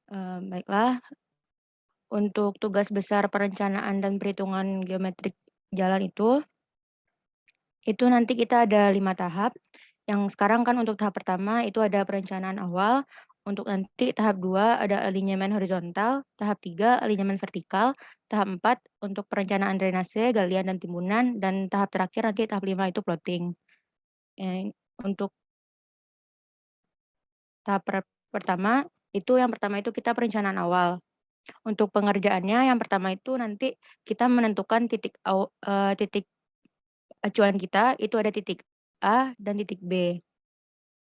Baiklah, untuk tugas besar perencanaan dan perhitungan geometrik jalan itu nanti kita ada 5 tahap. Yang sekarang kan untuk tahap pertama itu ada perencanaan awal, untuk nanti tahap 2 ada alinyemen horizontal, tahap 3 alinyemen vertikal, tahap 4 untuk perencanaan drainase, galian, dan timbunan, dan tahap terakhir nanti tahap 5 itu plotting. Untuk tahap pertama, yang pertama itu kita perencanaan awal. Untuk pengerjaannya yang pertama itu nanti kita menentukan titik acuan kita itu ada titik A dan titik B.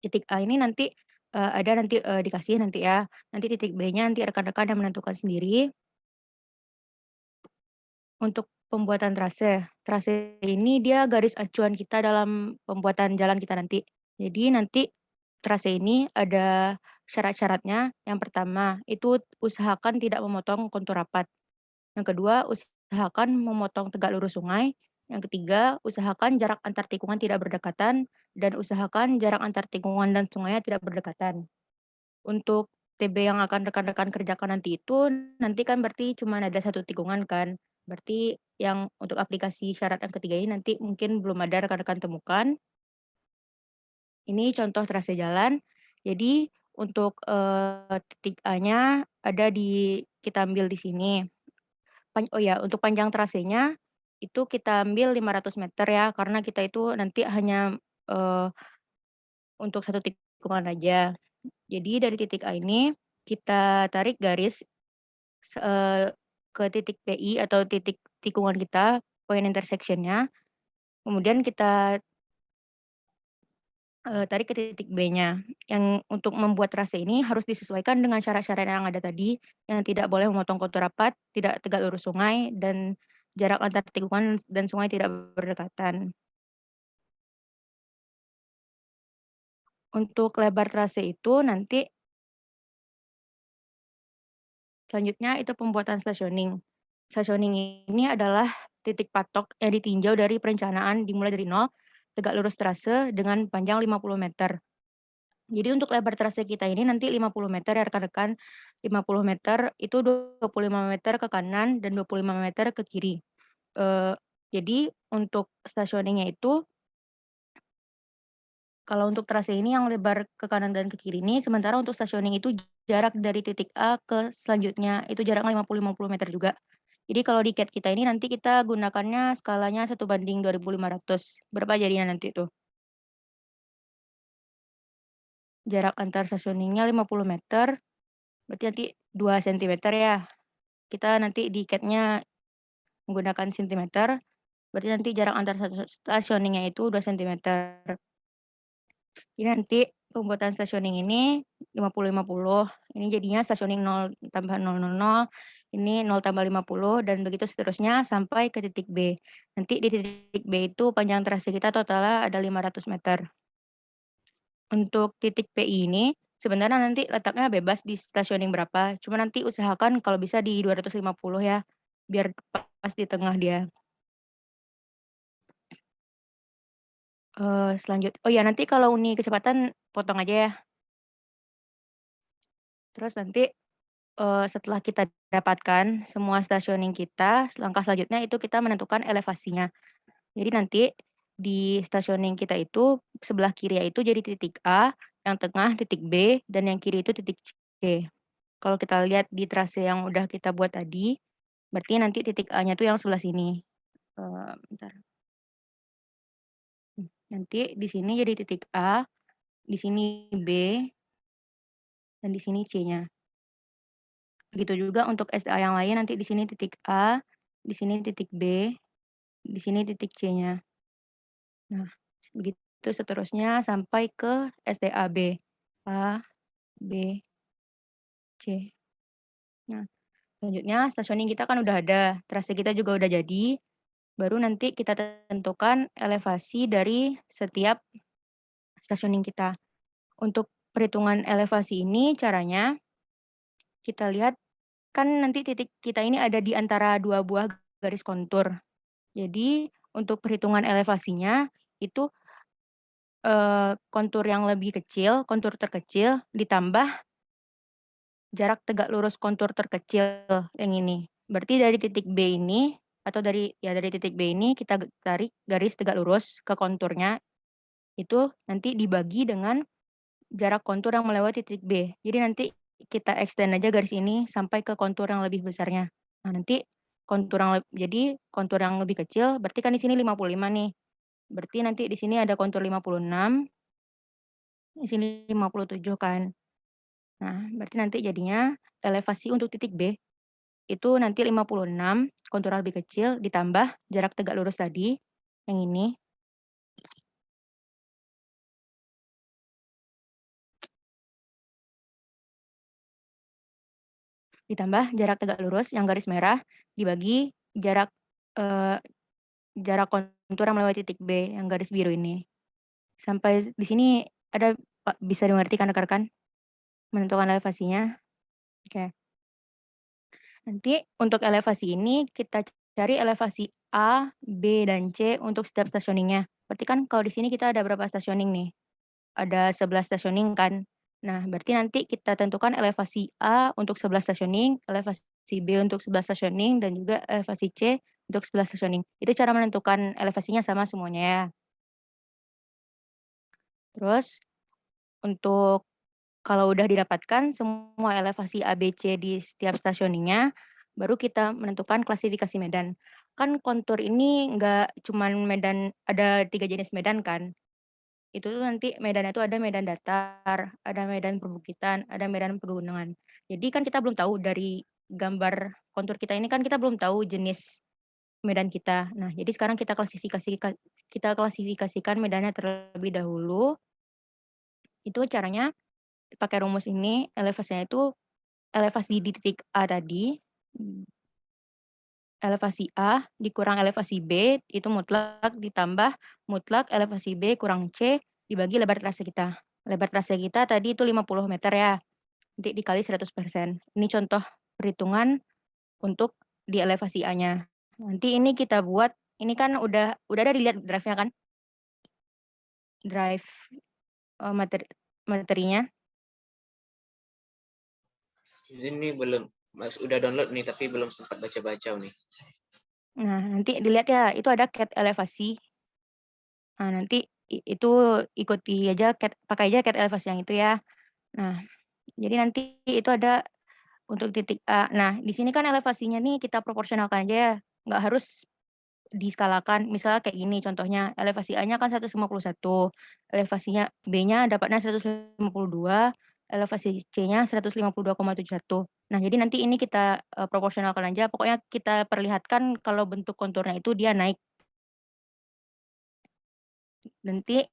Titik A ini nanti, ada nanti, dikasih nanti ya, nanti titik B-nya nanti rekan-rekan yang menentukan sendiri. Untuk pembuatan trase, trase ini dia garis acuan kita dalam pembuatan jalan kita nanti. Jadi nanti trase ini ada syarat-syaratnya, yang pertama itu usahakan tidak memotong kontur rapat, yang kedua usahakan memotong tegak lurus sungai, yang ketiga usahakan jarak antar tikungan tidak berdekatan, dan usahakan jarak antar tikungan dan sungainya tidak berdekatan. Untuk TB yang akan rekan-rekan kerjakan nanti itu, nanti kan berarti cuma ada satu tikungan kan. Berarti yang untuk aplikasi syarat yang ketiga ini nanti mungkin belum ada rekan-rekan temukan. Ini contoh trase jalan. Jadi untuk, titik A-nya ada kita ambil di sini. Oh ya, untuk panjang trasenya itu kita ambil 500 meter ya, karena kita itu nanti hanya, eee, untuk satu tikungan aja. Jadi dari titik A ini, kita tarik garis ke titik PI atau titik tikungan kita, point intersection-nya, kemudian kita, tarik ke titik B-nya. Yang untuk membuat trase ini harus disesuaikan dengan syarat-syarat yang ada tadi, yang tidak boleh memotong kontur rapat, tidak tegak lurus sungai, dan jarak antar tikungan dan sungai tidak berdekatan. Untuk lebar trase itu nanti selanjutnya itu pembuatan stationing. Stationing ini adalah titik patok yang ditinjau dari perencanaan dimulai dari nol, tegak lurus trase dengan panjang 50 meter. Jadi untuk lebar trase kita ini nanti 50 meter ya rekan-rekan, 50 meter itu 25 meter ke kanan dan 25 meter ke kiri. Eee, jadi untuk stationing-nya itu, kalau untuk trase ini yang lebar ke kanan dan ke kiri ini, sementara untuk stationing itu jarak dari titik A ke selanjutnya, itu jaraknya 50 meter juga. Jadi kalau di CAD kita ini nanti kita gunakannya skalanya 1:2500. Berapa jadinya nanti tuh? Jarak antar stationing-nya 50 meter, berarti nanti 2 sentimeter ya. Kita nanti di CAD-nya menggunakan sentimeter, berarti nanti jarak antar stationing-nya itu 2 sentimeter. Jadi nanti pembuatan stationing ini 50 50, ini jadinya stationing 0 tambah 000, ini 0 tambah 50 dan begitu seterusnya sampai ke titik B. Nanti di titik B itu panjang trase kita totalnya ada 500 meter. Untuk titik PI ini sebenarnya nanti letaknya bebas di stationing berapa, cuma nanti usahakan kalau bisa di 250 ya, biar pas di tengah dia. Oh ya nanti kalau uni kecepatan potong aja ya. Terus nanti, setelah kita dapatkan semua stationing kita, langkah selanjutnya itu kita menentukan elevasinya. Jadi nanti di stationing kita itu sebelah kiri itu jadi titik A, yang tengah titik B, dan yang kiri itu titik C. Kalau kita lihat di trase yang udah kita buat tadi, berarti nanti titik A-nya tuh yang sebelah sini. Bentar, nanti di sini jadi titik A, di sini B, dan di sini C-nya. Begitu juga untuk SDA yang lain nanti di sini titik A, di sini titik B, di sini titik C-nya. Nah, begitu seterusnya sampai ke SDAB. A, B, C. Nah, selanjutnya stationing kita kan udah ada, trase kita juga udah jadi, baru nanti kita tentukan elevasi dari setiap stationing kita. Untuk perhitungan elevasi ini caranya, kita lihat kan nanti titik kita ini ada di antara 2 buah garis kontur. Jadi untuk perhitungan elevasinya itu, kontur yang lebih kecil, kontur terkecil ditambah jarak tegak lurus kontur terkecil yang ini. Berarti dari titik B ini atau dari titik B ini kita tarik garis tegak lurus ke konturnya, itu nanti dibagi dengan jarak kontur yang melewati titik B. Jadi nanti kita extend aja garis ini sampai ke kontur yang lebih besarnya. Nah, nanti kontur yang lebih kecil berarti kan di sini 55 nih. Berarti nanti di sini ada kontur 56, di sini 57 kan. Nah, berarti nanti jadinya elevasi untuk titik B itu nanti 56, kontur yang lebih kecil ditambah jarak tegak lurus tadi, yang ini, ditambah jarak tegak lurus yang garis merah dibagi jarak, eee, jarak kontur yang melewati titik B yang garis biru ini. Sampai di sini ada bisa dimengerti kan rekan-rekan? Menentukan elevasinya? Oke. Nanti untuk elevasi ini kita cari elevasi A, B, dan C untuk setiap stationing-nya. Berarti kan kalau di sini kita ada berapa stationing nih? Ada 11 stationing kan. Nah, berarti nanti kita tentukan elevasi A untuk 11 stationing, elevasi B untuk 11 stationing, dan juga elevasi C untuk 11 stationing. Itu cara menentukan elevasinya sama semuanya ya. Terus untuk kalau udah didapatkan semua elevasi A, B, C di setiap stationing-nya, baru kita menentukan klasifikasi medan. Kan kontur ini nggak cuman medan, ada 3 jenis medan kan. Itu tuh nanti medannya itu ada medan datar, ada medan perbukitan, ada medan pegunungan. Jadi kan kita belum tahu dari gambar kontur kita ini kan kita belum tahu jenis medan kita. Nah, jadi sekarang kita klasifikasikan medannya terlebih dahulu. Itu caranya pakai rumus ini, elevasinya itu elevasi di titik A tadi, elevasi A dikurang elevasi B itu mutlak ditambah mutlak elevasi B kurang C dibagi lebar trase kita. Lebar trase kita tadi itu 50 meter ya, nanti dikali 100%. Ini contoh perhitungan untuk di elevasi A-nya. Nanti ini kita buat, ini kan udah ada dilihat drive-nya kan? Drive, materinya. Ini belum, Mas udah download nih tapi belum sempat baca-baca nih. Nah, nanti dilihat ya, itu ada cat elevasi. Nah, nanti itu ikuti aja pakai aja cat elevasi yang itu ya. Nah, jadi nanti itu ada untuk titik A. Nah, di sini kan elevasinya nih kita proporsionalkan aja ya, nggak harus diskalakan. Misalnya kayak gini contohnya, elevasi A-nya kan 151, elevasinya B-nya dapatnya 152, elevasi C-nya 152,71. Nah, jadi nanti ini kita, proporsionalkan aja, pokoknya kita perlihatkan kalau bentuk konturnya itu dia naik. Nanti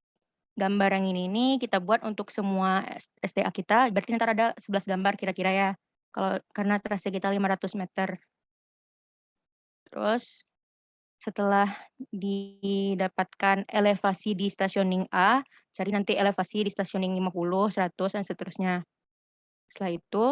gambar yang ini nih kita buat untuk semua STA kita, berarti entar ada 11 gambar kira-kira ya, karena trase kita 500 meter. Terus setelah didapatkan elevasi di stationing A, cari nanti elevasi di stationing 50, 100, dan seterusnya. Setelah itu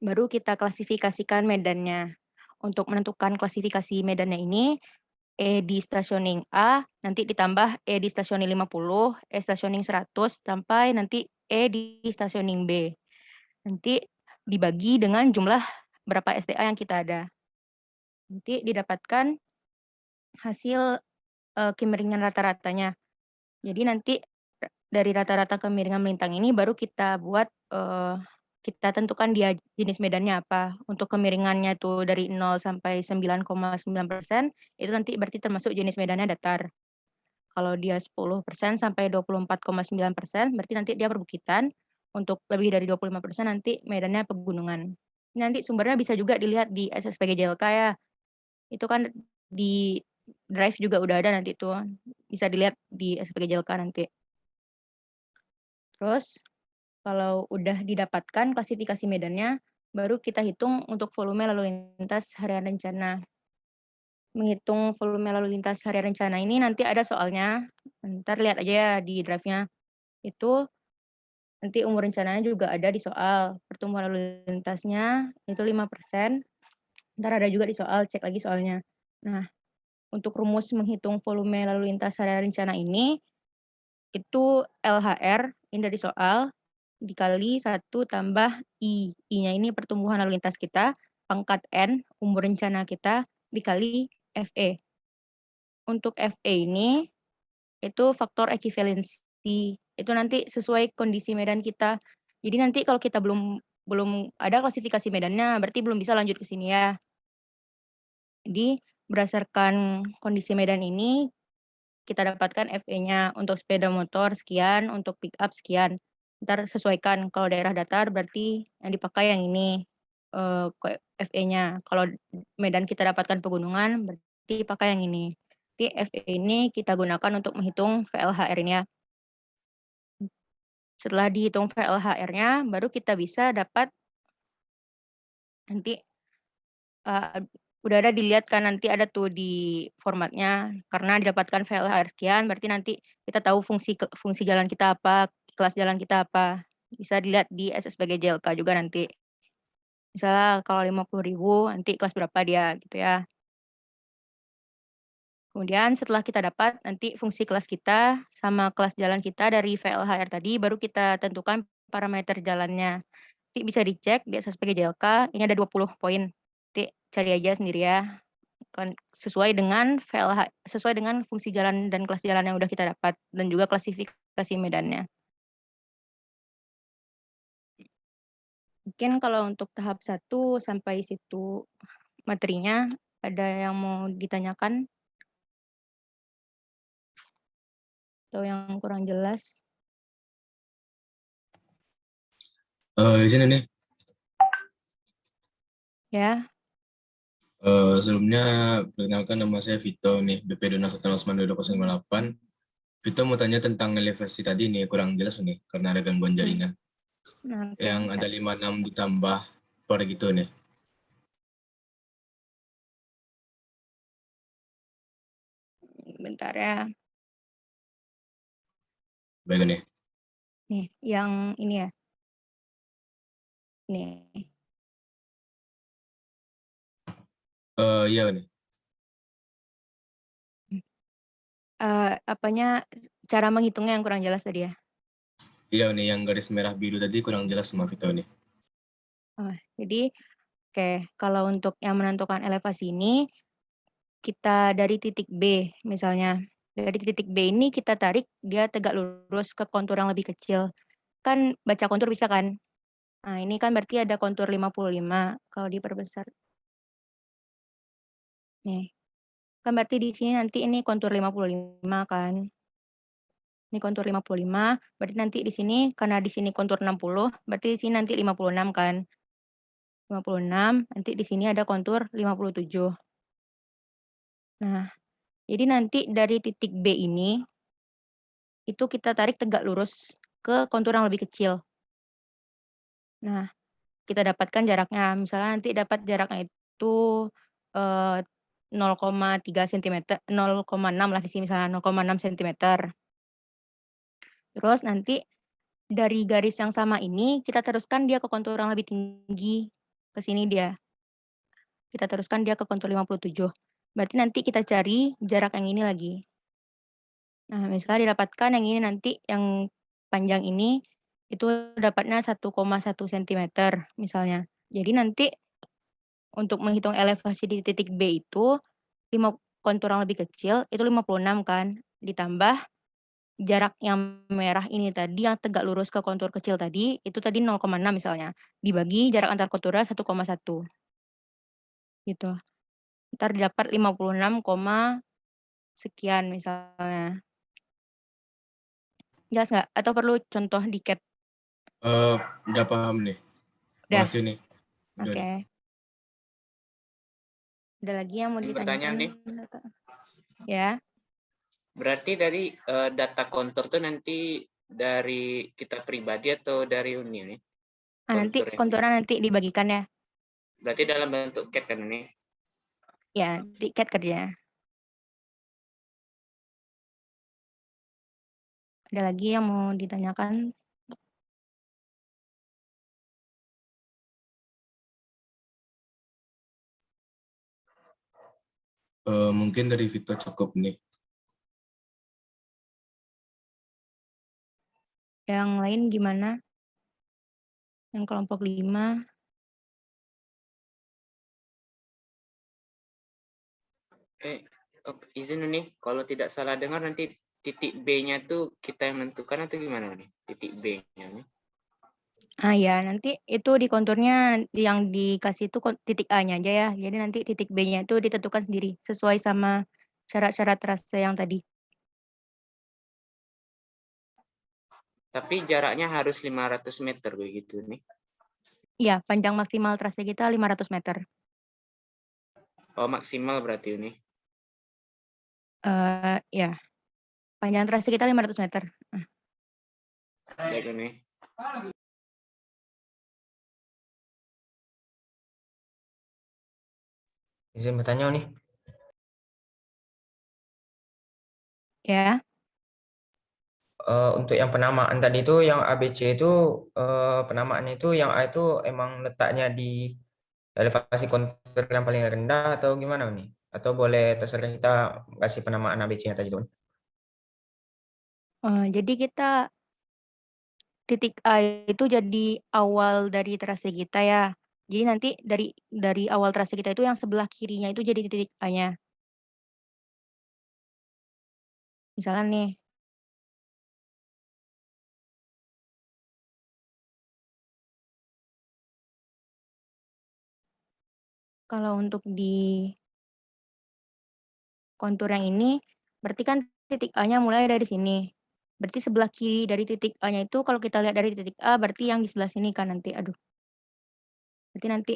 baru kita klasifikasikan medannya. Untuk menentukan klasifikasi medannya ini, E di stationing A, nanti ditambah E di stationing 50, E stationing 100, sampai nanti E di stationing B. Nanti dibagi dengan jumlah berapa STA yang kita ada. Nanti didapatkan hasil, kemiringan rata-ratanya. Jadi nanti dari rata-rata kemiringan melintang ini baru kita buat, kita tentukan dia jenis medannya apa. Untuk kemiringannya tuh dari 0 sampai 9,9%, itu nanti berarti termasuk jenis medannya datar. Kalau dia 10% sampai 24,9%, berarti nanti dia perbukitan. Untuk lebih dari 25% nanti medannya pegunungan. Nanti sumbernya bisa juga dilihat di SSPG JLK ya. Itu kan di Drive juga udah ada nanti tuh, bisa dilihat di SPG JLK nanti. Terus kalau udah didapatkan klasifikasi medannya, baru kita hitung untuk volume lalu lintas harian rencana. Menghitung volume lalu lintas harian rencana ini nanti ada soalnya, entar lihat aja ya di drive-nya. Itu nanti umur rencananya juga ada di soal, pertumbuhan lalu lintasnya itu 5%, entar ada juga di soal, cek lagi soalnya. Nah, untuk rumus menghitung volume lalu lintas harian rencana ini, itu LHR, ini dari soal, dikali 1 tambah I. I-nya ini pertumbuhan lalu lintas kita, pangkat N, umur rencana kita, dikali FE. Untuk FE ini, itu faktor equivalency. Itu nanti sesuai kondisi medan kita. Jadi nanti kalau kita belum belum ada klasifikasi medannya, berarti belum bisa lanjut ke sini ya. Jadi berdasarkan kondisi medan ini, kita dapatkan FE-nya untuk sepeda motor sekian, untuk pick up sekian. Ntar sesuaikan, kalau daerah datar berarti yang dipakai yang ini, FE-nya. Kalau medan kita dapatkan pegunungan, berarti pakai yang ini. Jadi FE ini kita gunakan untuk menghitung VLHR-nya. Setelah dihitung VLHR-nya, baru kita bisa dapat nanti udah ada dilihat kan, nanti ada tuh di formatnya, karena didapatkan VLHR sekian, berarti nanti kita tahu fungsi jalan kita apa, kelas jalan kita apa. Bisa dilihat di SSBG JLK juga nanti. Misalnya kalau 50.000 nanti kelas berapa dia, gitu ya. Kemudian setelah kita dapat nanti fungsi kelas kita sama kelas jalan kita dari VLHR tadi, baru kita tentukan parameter jalannya. Nanti bisa dicek di SSBG JLK, ini ada 20 poin. Nanti cari aja sendiri ya. Kan sesuai dengan sesuai dengan fungsi jalan dan kelas jalan yang udah kita dapat dan juga klasifikasi medannya. Mungkin kalau untuk tahap 1 sampai situ materinya, ada yang mau ditanyakan atau yang kurang jelas? Di sini nih, Ya, sebelumnya perkenalkan nama saya Vito nih, BP Dona Sultan Osman 2008. Vito mau tanya tentang elevasi tadi nih, kurang jelas nih, karena ada gangguan jaringan. nah, Yang oke. ada 56 ditambah per gitu nih. Bentar ya. Baik nih. Nih, yang ini ya. Nih. Iya nih. Apanya, cara menghitungnya yang kurang jelas tadi ya? Iya nih, yang garis merah biru tadi kurang jelas sama Vito nih. Jadi, oke, kalau untuk yang menentukan elevasi ini, kita dari titik B misalnya. Dari titik B ini kita tarik dia tegak lurus ke kontur yang lebih kecil. Kan baca kontur bisa kan? Nah, ini kan berarti ada kontur 55 kalau diperbesar. Nih, kan berarti di sini nanti ini kontur 55 kan. Ini kontur 55, berarti nanti di sini karena di sini kontur 60, berarti di sini nanti 56 kan. 56, nanti di sini ada kontur 57. Nah, jadi nanti dari titik B ini, itu kita tarik tegak lurus ke kontur yang lebih kecil. Nah, kita dapatkan jaraknya. Misalnya nanti dapat jaraknya itu 0,3 cm, 0,6 lah di sini misalnya 0,6 cm. Terus nanti dari garis yang sama ini kita teruskan dia ke kontur yang lebih tinggi. Ke sini dia. Kita teruskan dia ke kontur 57. Berarti nanti kita cari jarak yang ini lagi. Nah, misalnya didapatkan yang ini nanti yang panjang ini itu dapatnya 1,1 cm misalnya. Jadi nanti untuk menghitung elevasi di titik B itu, kontur yang lebih kecil itu 56 kan, ditambah jarak yang merah ini tadi yang tegak lurus ke kontur kecil tadi, itu tadi 0,6 misalnya, dibagi jarak antar konturnya 1,1 gitu. Entar dapat 56, sekian misalnya. Jelas nggak? Atau perlu contoh di CAD? Udah paham nih. Udah? Makasih nih. Udah nih. Oke. Ada lagi yang mau Ini ditanyakan? pertanyaan nih. Ya. Berarti dari data kontur tuh nanti dari kita pribadi atau dari Uni nih? Nanti Kontur ini. konturnya nanti dibagikan ya. Berarti dalam bentuk CAD kan ini? Ya, di CAD kerjanya. Ada lagi yang mau ditanyakan? Mungkin dari Vito cukup nih. Yang lain gimana? Yang kelompok 5? Izin nih, kalau tidak salah dengar nanti titik B-nya tuh kita yang menentukan atau gimana nih? Titik B-nya nih. Ya, nanti itu di konturnya yang dikasih itu titik A-nya aja ya. Jadi nanti titik B-nya itu ditentukan sendiri sesuai sama syarat-syarat trase yang tadi. Tapi jaraknya harus 500 meter begitu nih. Iya, panjang maksimal trase kita 500 meter. Oh, maksimal berarti ini. Ya, panjang trase kita 500 meter. Baik ini. Izin bertanya nih. Ya. Untuk yang penamaan tadi itu yang ABC itu penamaannya itu yang A itu emang letaknya di elevasi kontur yang paling rendah atau gimana nih? Atau boleh terserah kita kasih penamaan ABC-nya tadi tuh? Jadi kita titik A itu jadi awal dari trase kita ya. Jadi nanti dari awal trase kita itu yang sebelah kirinya itu jadi titik A-nya. Misalnya nih, kalau untuk di kontur yang ini, berarti kan titik A-nya mulai dari sini. Berarti sebelah kiri dari titik A-nya itu kalau kita lihat dari titik A, berarti yang di sebelah sini kan nanti. Aduh. Berarti nanti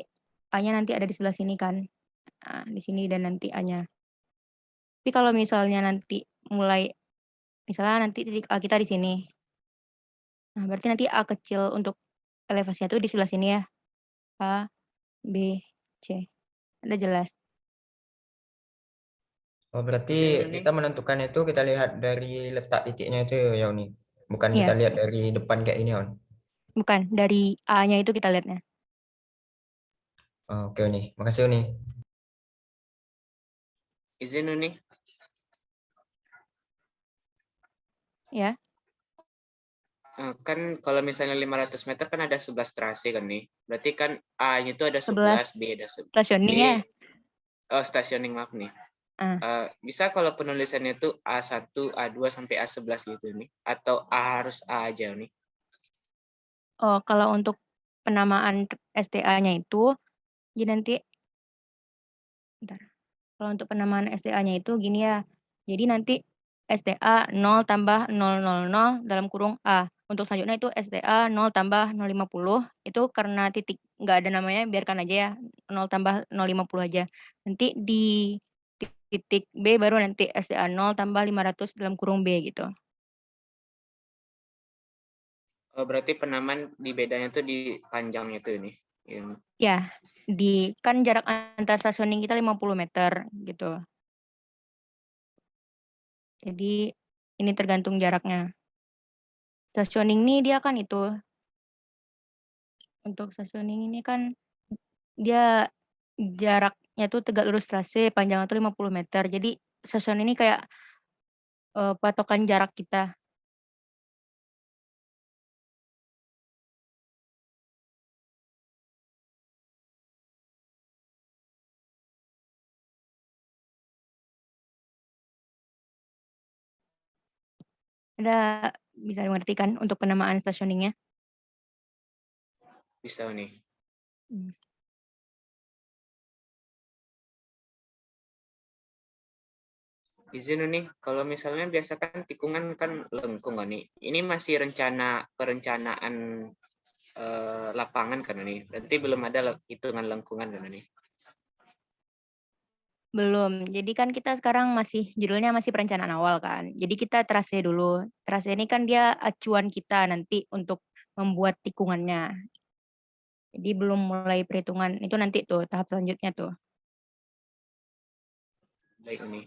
A-nya nanti ada di sebelah sini kan. Nah, di sini dan nanti A-nya. Tapi kalau misalnya nanti misalnya nanti titik A kita di sini. Nah, berarti nanti A kecil untuk elevasinya itu di sebelah sini ya. A, B, C. Udah jelas. Oh, berarti Izin nih. kita menentukan itu kita lihat dari letak titiknya itu ya nih. Bukan Iya. kita lihat dari depan kayak ini on. Bukan, dari A-nya itu kita lihatnya. Oh, oke nih. Makasih nih. Izin nih. Ya. Kan kalau misalnya 500 meter kan ada 11 trase kan nih. Berarti kan A-nya itu ada 11, 11 B ada 11. stationing ya. Oh, stationing maaf nih. Bisa kalau penulisannya itu A1, A2 sampai A11 gitu nih. Atau A harus A aja nih. Oh, kalau untuk penamaan STA-nya itu, jadi nanti, bentar. Kalau untuk penamaan STA-nya itu gini ya. Jadi nanti STA 0 tambah 000 dalam kurung A. Untuk selanjutnya itu STA 0 tambah 050. Itu karena titik nggak ada namanya, biarkan aja ya. 0 tambah 050 aja. Nanti di titik B baru nanti STA 0 tambah 500 dalam kurung B gitu. Oh, berarti penamaan di bedanya tuh di panjangnya tuh nih. Ya, kan jarak antar stationing kita 50 meter gitu. Jadi ini tergantung jaraknya. Stationing ini dia kan itu, untuk stationing ini kan dia jaraknya tuh tegak lurus trase, panjangnya tuh 50 meter. Jadi stationing ini kayak patokan jarak kita. Bisa dimengerti kan untuk penamaan stationingnya? Bisa nih. Izin nih, kalau misalnya biasa kan tikungan kan lengkung kan nih. Ini masih perencanaan lapangan kan nih. Berarti belum ada hitungan lengkungan kan nih. Belum. Jadi kan kita sekarang judulnya masih perencanaan awal kan. Jadi kita trase dulu. Trase ini kan dia acuan kita nanti untuk membuat tikungannya. Jadi belum mulai perhitungan. Itu nanti tuh tahap selanjutnya tuh. Baik nih.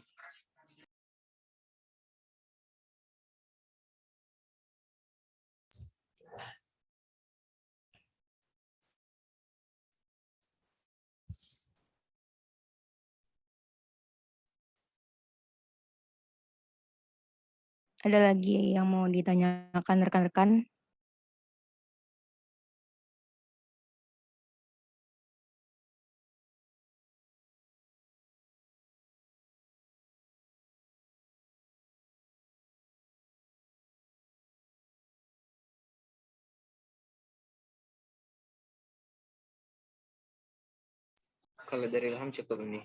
Ada lagi yang mau ditanyakan rekan-rekan? Kalau dari Ilham cukup ini.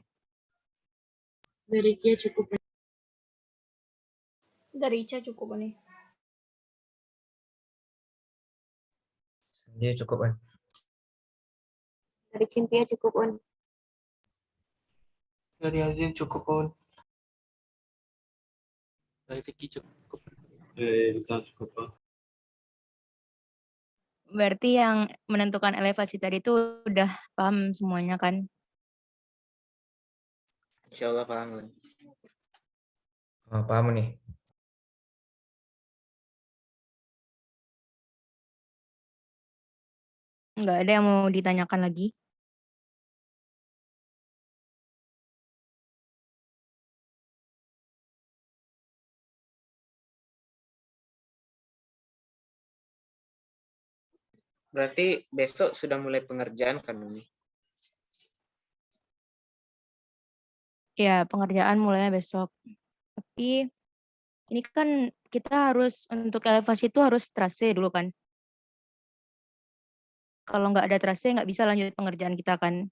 Dari Kia cukup. Dari Ica cukup nih. Dia cukup kan. Dari Cynthia cukup, Un. Dari Azin cukup, Un. Dari Vicky cukup. Kita cukup. Berarti yang menentukan elevasi tadi itu udah paham semuanya kan? Insya Allah paham. Un. Oh, paham nih. Nggak ada yang mau ditanyakan lagi? Berarti besok sudah mulai pengerjaan kan ini? Ya, pengerjaan mulainya besok. Tapi ini kan kita harus untuk elevasi itu harus trase dulu kan? Kalau nggak ada trase nggak bisa lanjut pengerjaan kita kan?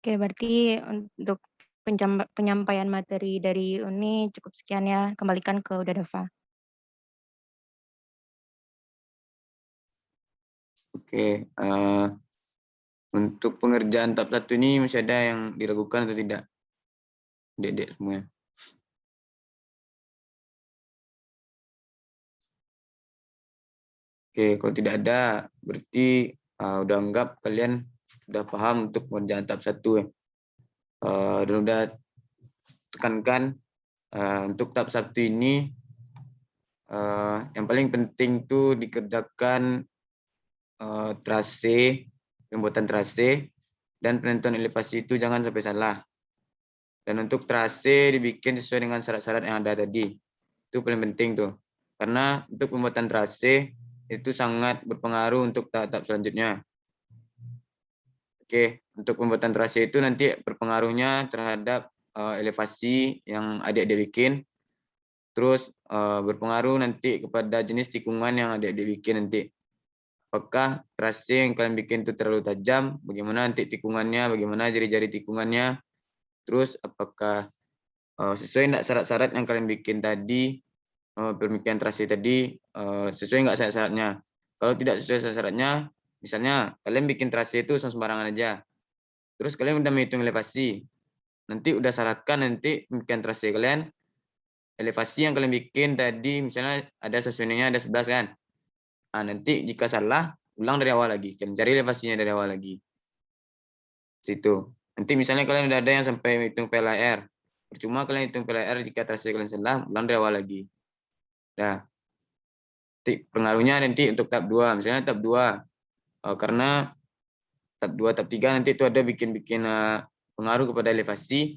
Oke, berarti untuk penyampaian materi dari Uni cukup sekian ya. Kembalikan ke Udadava. Oke, untuk pengerjaan tahap 1 ini masih ada yang diragukan atau tidak? Dek-dek semua. Oke, kalau tidak ada, berarti udah anggap kalian udah paham untuk pengerjaan tahap 1 ya. Dan udah tekankan untuk tahap 1 ini yang paling penting tuh dikerjakan trase, pembuatan trase, dan penentuan elevasi itu jangan sampai salah. Dan untuk trase dibikin sesuai dengan syarat-syarat yang ada tadi. Itu paling penting tuh. Karena untuk pembuatan trase itu sangat berpengaruh untuk tahap-tahap selanjutnya. Oke, untuk pembuatan trase itu nanti berpengaruhnya terhadap elevasi yang adik-adik bikin. Terus berpengaruh nanti kepada jenis tikungan yang adik-adik bikin nanti. Apakah trase yang kalian bikin itu terlalu tajam, bagaimana nanti tikungannya, bagaimana jari-jari tikungannya, terus apakah sesuai enggak syarat-syarat yang kalian bikin tadi, pemikiran trase tadi, sesuai enggak syarat-syaratnya. Kalau tidak sesuai syarat-syaratnya, misalnya kalian bikin trase itu sembarangan aja, terus kalian udah menghitung elevasi, nanti udah salahkan nanti pemikiran trase kalian, elevasi yang kalian bikin tadi, misalnya ada sesuainya ada 11 kan, nah, nanti jika salah, ulang dari awal lagi. Kalian cari elevasinya dari awal lagi. Situ. Nanti misalnya kalian udah ada yang sampai hitung VLAR. Percuma kalian hitung VLAR jika trase kalian salah, ulang dari awal lagi. Nah, pengaruhnya nanti untuk tahap 2. Misalnya tahap 2. Karena tahap 2, tahap 3 nanti itu ada bikin-bikin pengaruh kepada elevasi.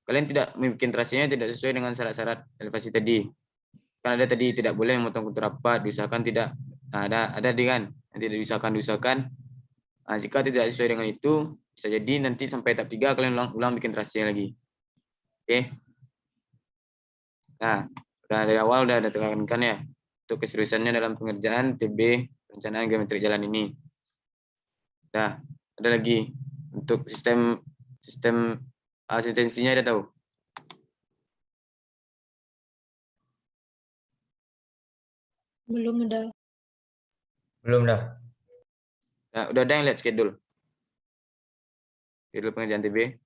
Kalian tidak membuat trasenya tidak sesuai dengan syarat-syarat elevasi tadi. Kan ada tadi tidak boleh memotong kontur rapat, diusahakan tidak. Nah, ada di kan, nanti diusahakan. Nah, jika tidak sesuai dengan itu, bisa jadi nanti sampai tahap 3 kalian ulang bikin trasenya lagi. Oke. Nah, dari awal udah tekankan ya untuk keseriusannya dalam pengerjaan TB perencanaan geometri jalan ini. Nah, ada lagi untuk sistem asistensinya ada tahu? Belum ada. Belum dah. Nah, udah ada yang lihat schedule pengerjaan TB?